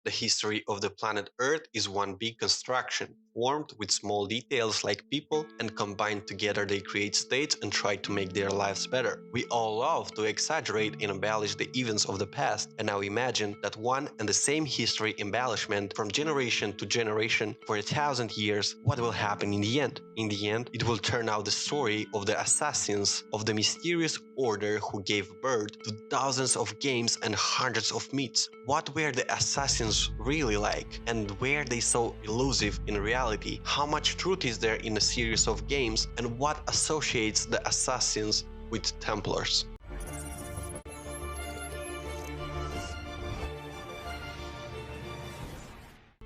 The history of the planet Earth is one big construction, formed with small details like people, and combined together they create states and try to make their lives better. We all love to exaggerate and embellish the events of the past, and now imagine that one and the same history embellishment from generation to generation for 1,000 years. What will happen in the end? In the end, it will turn out the story of the assassins of the mysterious order who gave birth to dozens of games and hundreds of myths. What were the assassins really like, and were they so elusive in reality? How much truth is there in a series of games, and what associates the assassins with Templars?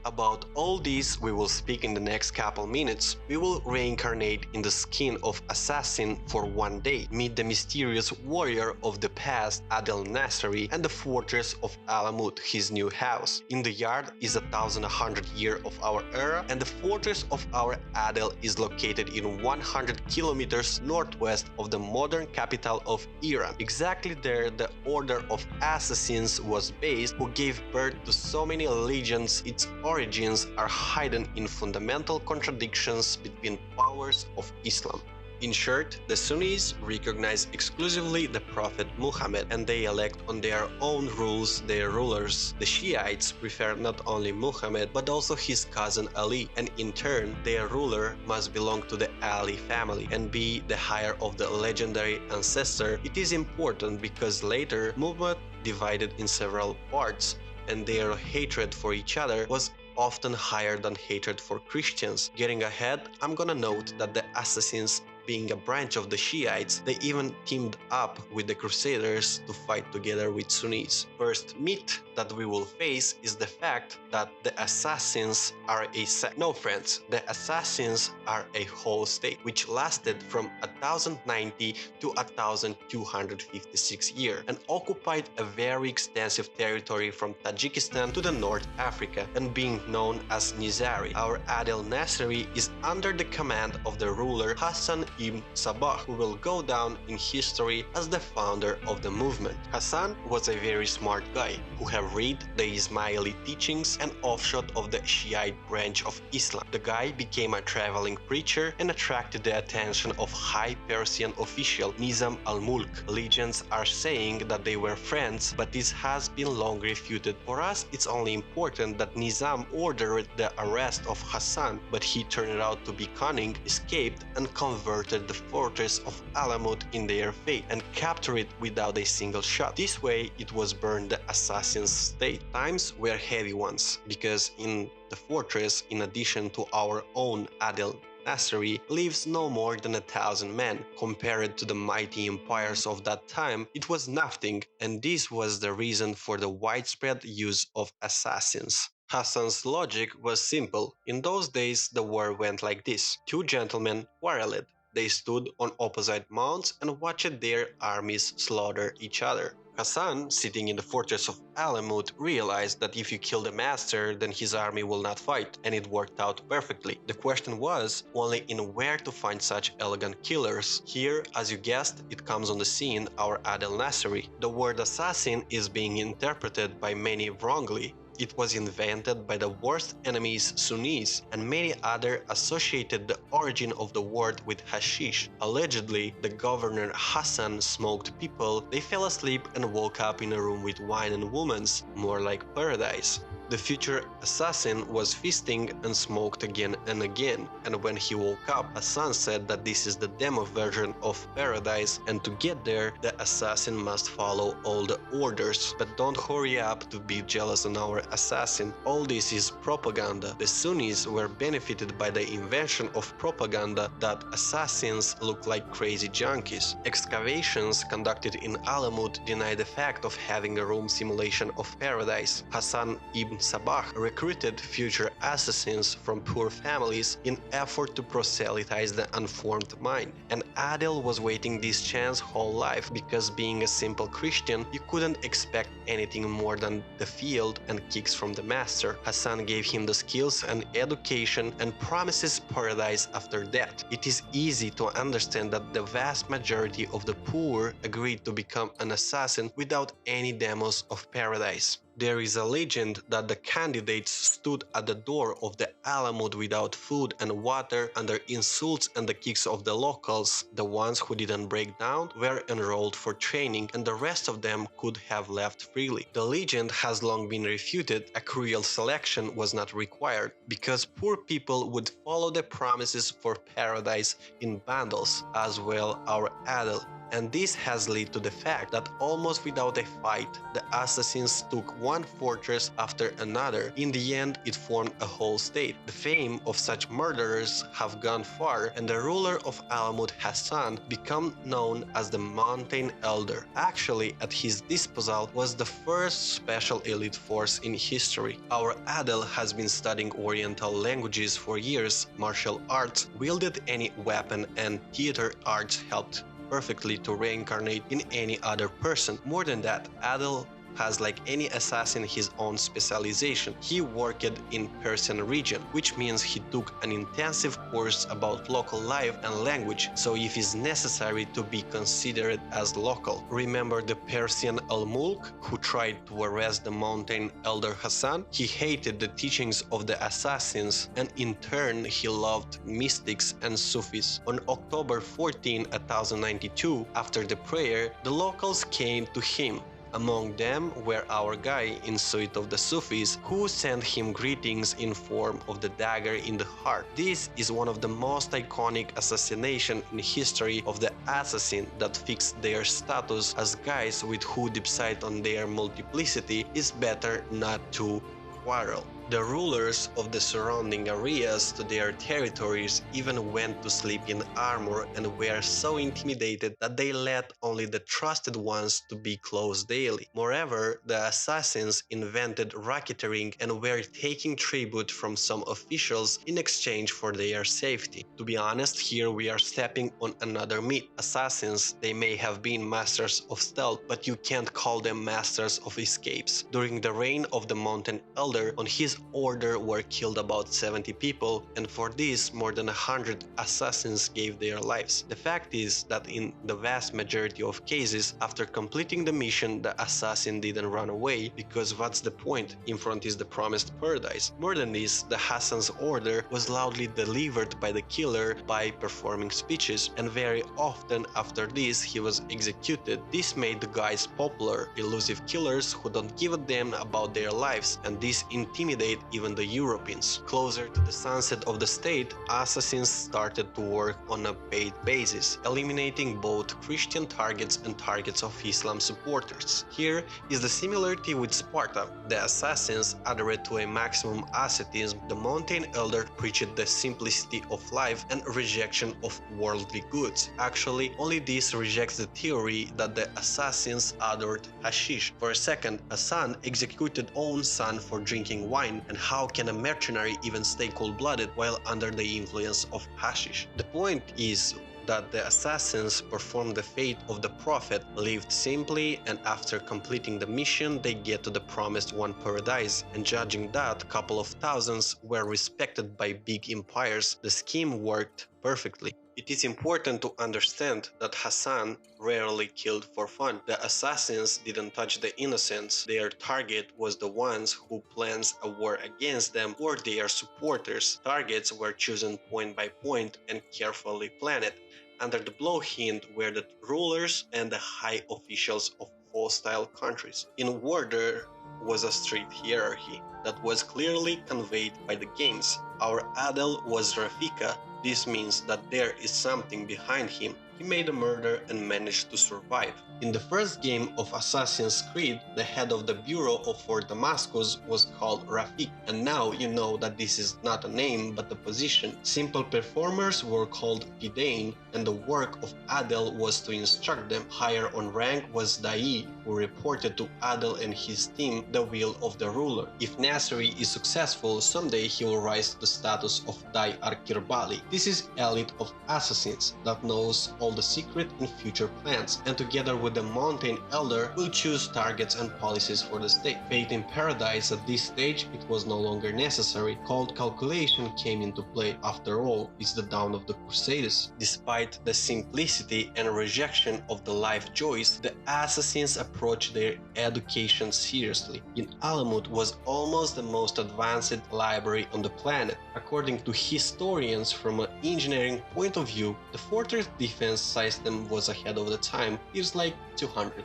About all this we will speak in the next couple minutes. We will reincarnate in the skin of assassin for one day, meet the mysterious warrior of the past Adel Nasri and the fortress of Alamut, his new house. In the yard is 1,100 year of our era, and the fortress of our Adel is located in 100 kilometers northwest of the modern capital of Iran. Exactly there the order of assassins was based, who gave birth to so many legends. Its origins are hidden in fundamental contradictions between powers of Islam. In short, the Sunnis recognize exclusively the Prophet Muhammad, and they elect on their own rules their rulers. The Shiites prefer not only Muhammad but also his cousin Ali, and in turn their ruler must belong to the Ali family and be the heir of the legendary ancestor. It is important because later Muhammad divided in several parts, and their hatred for each other was often higher than hatred for Christians. Getting ahead, I'm gonna note that the assassins, being a branch of the Shiites, they even teamed up with the Crusaders to fight together with Sunnis. First myth that we will face is the fact that the assassins are a sect. No friends, the assassins are a whole state, which lasted from 1090 to 1256 years and occupied a very extensive territory from Tajikistan to the North Africa, and being known as Nizari. Our Adel Nasri is under the command of the ruler Hassan ibn Sabah, who will go down in history as the founder of the movement. Hassan was a very smart guy who had read the Ismaili teachings and offshoot of the Shiite branch of Islam. The guy became a traveling preacher and attracted the attention of high Persian official Nizam al-Mulk. Legends are saying that they were friends, but this has been long refuted. For us, it's only important that Nizam ordered the arrest of Hassan, but he turned out to be cunning, escaped, and converted the fortress of Alamut in their faith and captured it without a single shot. This way, it was burned the assassin's state. Times were heavy ones, because in the fortress, in addition to our own Adel Nasri, lives no more than 1,000 men. Compared to the mighty empires of that time, it was nothing, and this was the reason for the widespread use of assassins. Hassan's logic was simple. In those days, the war went like this. Two gentlemen quarreled. They stood on opposite mounts and watched their armies slaughter each other. Hassan, sitting in the fortress of Alamut, realized that if you kill the master, then his army will not fight, and it worked out perfectly. The question was only in where to find such elegant killers. Here, as you guessed, it comes on the scene our Adel Nasri. The word assassin is being interpreted by many wrongly. It was invented by the worst enemies Sunnis, and many others associated the origin of the word with hashish. Allegedly, the governor Hassan smoked people, they fell asleep and woke up in a room with wine and women, more like paradise. The future assassin was feasting and smoked again and again, and when he woke up, Hassan said that this is the demo version of paradise, and to get there, the assassin must follow all the orders. But don't hurry up to be jealous on our assassin. All this is propaganda. The Sunnis were benefited by the invention of propaganda that assassins look like crazy junkies. Excavations conducted in Alamut deny the fact of having a room simulation of paradise. Hassan ibn Sabah recruited future assassins from poor families in effort to proselytize the unformed mind. And Adel was waiting this chance whole life, because being a simple Christian, you couldn't expect anything more than the field and kicks from the master. Hassan gave him the skills and education and promises paradise after death. It is easy to understand that the vast majority of the poor agreed to become an assassin without any demos of paradise. There is a legend that the candidates stood at the door of the Alamut without food and water under insults and the kicks of the locals. The ones who didn't break down were enrolled for training, and the rest of them could have left freely. The legend has long been refuted. A cruel selection was not required, because poor people would follow the promises for paradise in bundles. As well, our Adel. And this has led to the fact that almost without a fight, the assassins took one fortress after another. In the end, it formed a whole state. The fame of such murderers have gone far, and the ruler of Alamut, Hassan, became known as the Mountain Elder. Actually, at his disposal was the first special elite force in history. Our Adel has been studying Oriental languages for years, martial arts, wielded any weapon, and theater arts helped perfectly to reincarnate in any other person. More than that, Adel has, like any assassin, his own specialization. He worked in Persian region, which means he took an intensive course about local life and language, so if it's necessary to be considered as local. Remember the Persian Al-Mulk who tried to arrest the mountain elder Hassan? He hated the teachings of the assassins, and in turn he loved mystics and Sufis. On October 14, 1092, after the prayer, the locals came to him. Among them were our guy in suit of the Sufis, who sent him greetings in form of the dagger in the heart. This is one of the most iconic assassinations in history of the assassin that fixed their status as guys with who decide on their multiplicity is better not to quarrel. The rulers of the surrounding areas to their territories even went to sleep in armor and were so intimidated that they let only the trusted ones to be close daily. Moreover, the assassins invented racketeering and were taking tribute from some officials in exchange for their safety. To be honest, here we are stepping on another myth. Assassins, they may have been masters of stealth, but you can't call them masters of escapes. During the reign of the Mountain Elder, on his order were killed about 70 people, and for this more than 100 assassins gave their lives. The fact is that in the vast majority of cases, after completing the mission, the assassin didn't run away, because what's the point? In front is the promised paradise. More than this, the Hassan's order was loudly delivered by the killer by performing speeches, and very often after this he was executed. This made the guys popular, elusive killers who don't give a damn about their lives, and this intimidated even the Europeans. Closer to the sunset of the state, assassins started to work on a paid basis, eliminating both Christian targets and targets of Islam supporters. Here is the similarity with Sparta. The assassins adhered to a maximum asceticism. The Mountain Elder preached the simplicity of life and rejection of worldly goods. Actually, only this rejects the theory that the assassins adored hashish. For a second, Hassan executed own son for drinking wine, and how can a mercenary even stay cold-blooded while under the influence of hashish? The point is that the assassins performed the fate of the prophet, lived simply, and after completing the mission they get to the promised one paradise, and judging that couple of thousands were respected by big empires, the scheme worked perfectly. It is important to understand that Hassan rarely killed for fun. The assassins didn't touch the innocents. Their target was the ones who plans a war against them or their supporters. Targets were chosen point by point and carefully planned. Under the blow hint were the rulers and the high officials of hostile countries. In war there was a strict hierarchy that was clearly conveyed by the games. Our Adel was Rafika. This means that there is something behind him. He made a murder and managed to survive. In the first game of Assassin's Creed, the head of the bureau of Fort Damascus was called Rafik, and now you know that this is not a name but a position. Simple performers were called Pidain, and the work of Adel was to instruct them. Higher on rank was Dai, who reported to Adel and his team the will of the ruler. If Nasri is successful, someday he will rise to the status of Dai Arkirbali. This is elite of assassins that knows all all the secret and future plans, and together with the Mountain Elder will choose targets and policies for the state. Fate in Paradise at this stage it was no longer necessary. Cold calculation came into play. After all, it's the dawn of the Crusaders. Despite the simplicity and rejection of the life joys, the assassins approached their education seriously. In Alamut was almost the most advanced library on the planet. According to historians, from an engineering point of view, the fortress defense system was ahead of the time. It's like 200.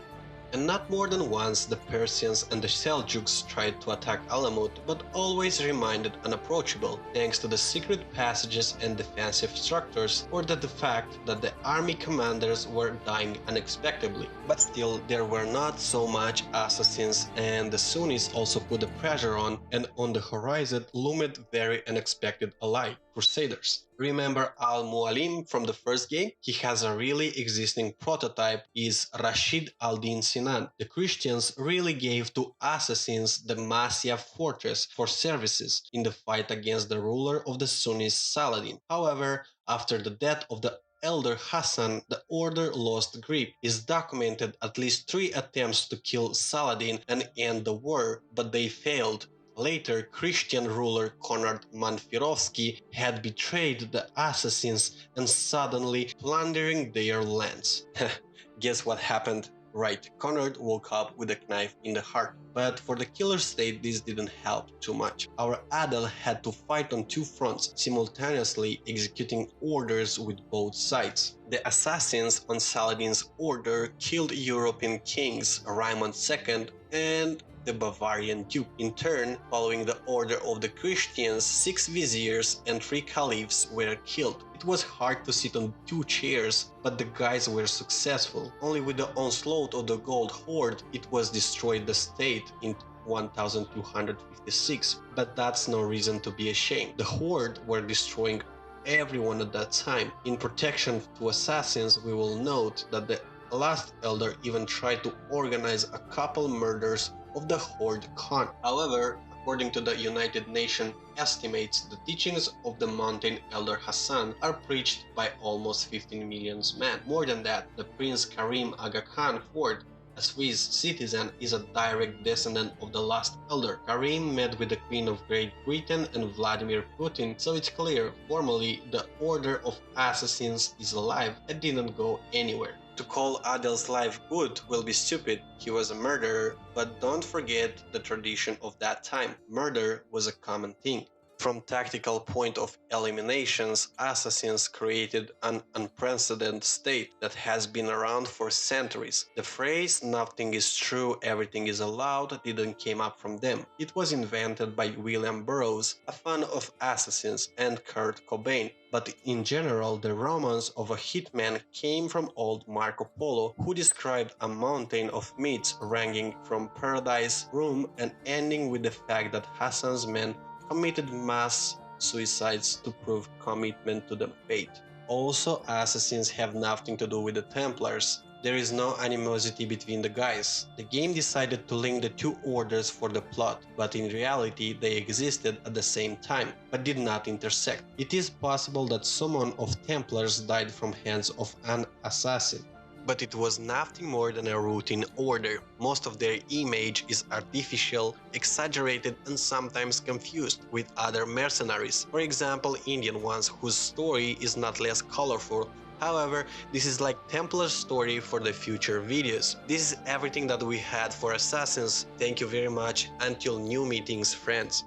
And not more than once the Persians and the Seljuks tried to attack Alamut, but always remained unapproachable, thanks to the secret passages and defensive structures, or the fact that the army commanders were dying unexpectedly. But still, there were not so much assassins, and the Sunnis also put the pressure on, and on the horizon loomed very unexpected ally, Crusaders. Remember Al-Mualim from the first game? He has a really existing prototype, is Rashid al-Din Sinan. The Christians really gave to assassins the Masya fortress for services in the fight against the ruler of the Sunnis Saladin. However, after the death of the Elder Hassan, the order lost grip. Is documented at least 3 attempts to kill Saladin and end the war, but they failed. Later, Christian ruler Konrad Manfirovsky had betrayed the assassins and suddenly plundering their lands. Guess what happened? Right, Konrad woke up with a knife in the heart. But for the killer state this didn't help too much. Our Adel had to fight on 2 fronts, simultaneously executing orders with both sides. The assassins on Saladin's order killed European kings Raymond II and the Bavarian Duke. In turn, following the order of the Christians, 6 viziers and 3 caliphs were killed. It was hard to sit on 2 chairs, but the guys were successful. Only with the onslaught of the Gold Horde, it was destroyed the state in 1256, but that's no reason to be ashamed. The Horde were destroying everyone at that time. In protection to assassins, we will note that the last elder even tried to organize a couple murders of the Horde Khan. However, according to the United Nations estimates, the teachings of the Mountain Elder Hassan are preached by almost 15 million men. More than that, the Prince Karim Aga Khan IV, a Swiss citizen, is a direct descendant of the last elder. Karim met with the Queen of Great Britain and Vladimir Putin, so it's clear, formally, the Order of Assassins is alive and didn't go anywhere. To call Adel's life good will be stupid. He was a murderer, but don't forget the tradition of that time. Murder was a common thing. From tactical point of eliminations, assassins created an unprecedented state that has been around for centuries. The phrase "nothing is true, everything is allowed" didn't come up from them. It was invented by William Burroughs, a fan of assassins, and Kurt Cobain. But in general, the romance of a hitman came from old Marco Polo, who described a mountain of myths ranging from Paradise, Rome, and ending with the fact that Hassan's men committed mass suicides to prove commitment to the faith. Also, assassins have nothing to do with the Templars. There is no animosity between the guys. The game decided to link the 2 orders for the plot, but in reality they existed at the same time, but did not intersect. It is possible that someone of Templars died from hands of an assassin, but it was nothing more than a routine order. Most of their image is artificial, exaggerated, and sometimes confused with other mercenaries. For example, Indian ones whose story is not less colorful. However, this is like Templar's story for the future videos. This is everything that we had for Assassins. Thank you very much. Until new meetings, friends.